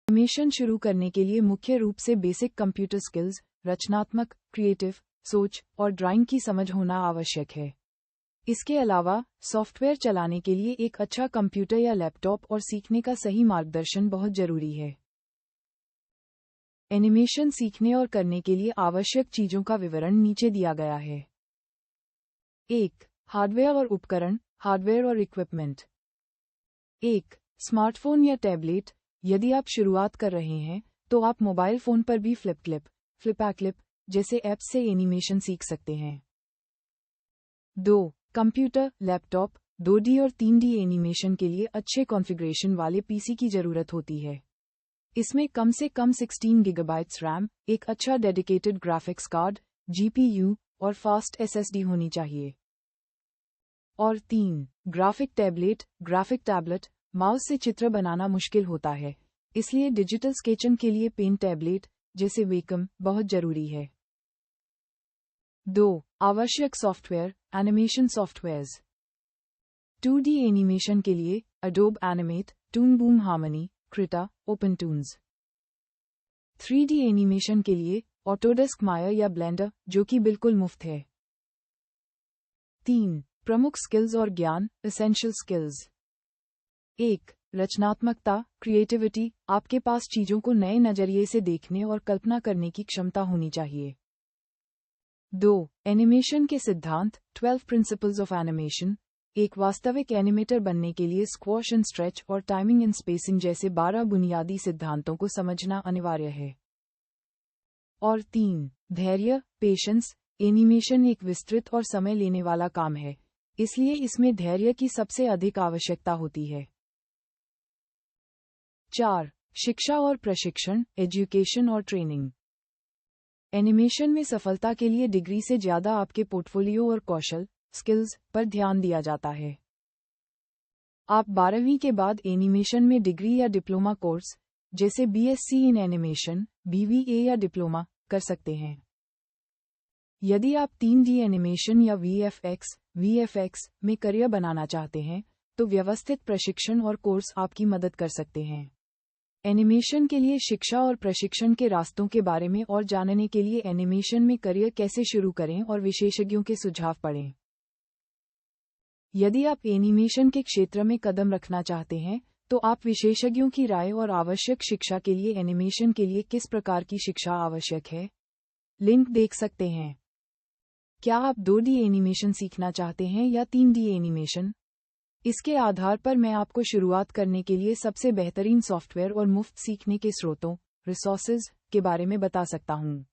Animation शुरू करने के लिए मुख्य रूप से बेसिक कंप्यूटर स्किल्स, रचनात्मक, क्रिएटिव, सोच और ड्राइंग की समझ होना आवश्यक है। इसके अलावा सॉफ्टवेयर चलाने के लिए एक अच्छा कंप्यूटर या लैपटॉप और सीखने का सही मार्गदर्शन बहुत जरूरी है। एनिमेशन सीखने और करने के लिए आवश्यक चीजों का विवरण नीचे दिया गया है। 1. हार्डवेयर और उपकरण, हार्डवेयर और इक्विपमेंट। 1. स्मार्टफोन या टैबलेट। यदि आप शुरुआत कर रहे हैं तो आप मोबाइल फोन पर भी फ्लिपैक्लिप जैसे ऐप्स से एनिमेशन सीख सकते हैं। 2. Computer, laptop. 2D और 3D एनिमेशन के लिए अच्छे कॉन्फ़िगरेशन वाले पीसी की जरूरत होती है। इसमें कम से कम 16 गीगाबाइट्स रैम, एक अच्छा डेडिकेटेड ग्राफिक्स कार्ड, GPU और फास्ट SSD होनी चाहिए। और 3. Graphic tablet. माउस से चित्र बनाना मुश्किल होता है, इसलिए डिजिटल स्केचिंग के लिए पेन टैबलेट जैसे वेकम बहुत जरूरी है। 2. आवश्यक software, animation softwares. 2D animation के लिए Adobe Animate, Toon Boom Harmony, Krita, OpenToons। 3D animation के लिए Autodesk Maya या Blender, जो कि बिल्कुल मुफ्त है। 3. प्रमुख स्किल्स और ज्ञान, एसेंशियल स्किल्स। 1. रचनात्मकता, क्रिएटिविटी। आपके पास चीजों को नए नजरिए से देखने और कल्पना करने की क्षमता होनी चाहिए। 2. एनिमेशन के सिद्धांत, 12 प्रिंसिपल्स ऑफ एनिमेशन। एक वास्तविक एनिमेटर बनने के लिए स्क्वॉश एंड स्ट्रेच और टाइमिंग एंड स्पेसिंग जैसे 12 बुनियादी सिद्धांतों को समझना अनिवार्य है। और 3. धैर्य, पेशेंस। एनिमेशन एक विस्तृत और समय लेने वाला काम है, इसलिए इसमें धैर्य की सबसे अधिक आवश्यकता होती है। 4. शिक्षा और प्रशिक्षण, एजुकेशन और ट्रेनिंग। एनिमेशन में सफलता के लिए डिग्री से ज्यादा आपके पोर्टफोलियो और कौशल, स्किल्स पर ध्यान दिया जाता है। आप 12वीं के बाद एनिमेशन में डिग्री या डिप्लोमा कोर्स जैसे BSc इन एनिमेशन, BVA या डिप्लोमा कर सकते हैं। यदि आप 3D एनिमेशन या VFX में करियर बनाना चाहते हैं तो व्यवस्थित प्रशिक्षण और कोर्स आपकी मदद कर सकते हैं। एनिमेशन के लिए शिक्षा और प्रशिक्षण के रास्तों के बारे में और जानने के लिए एनिमेशन में करियर कैसे शुरू करें और विशेषज्ञों के सुझाव पढ़ें। यदि आप एनिमेशन के क्षेत्र में कदम रखना चाहते हैं तो आप विशेषज्ञों की राय और आवश्यक शिक्षा के लिए एनिमेशन के लिए किस प्रकार की शिक्षा आवश्यक है, लिंक देख सकते हैं। क्या आप 2D एनिमेशन सीखना चाहते हैं या 3D एनिमेशन? इसके आधार पर मैं आपको शुरुआत करने के लिए सबसे बेहतरीन सॉफ्टवेयर और मुफ्त सीखने के स्रोतों, रिसोर्सेज के बारे में बता सकता हूँ।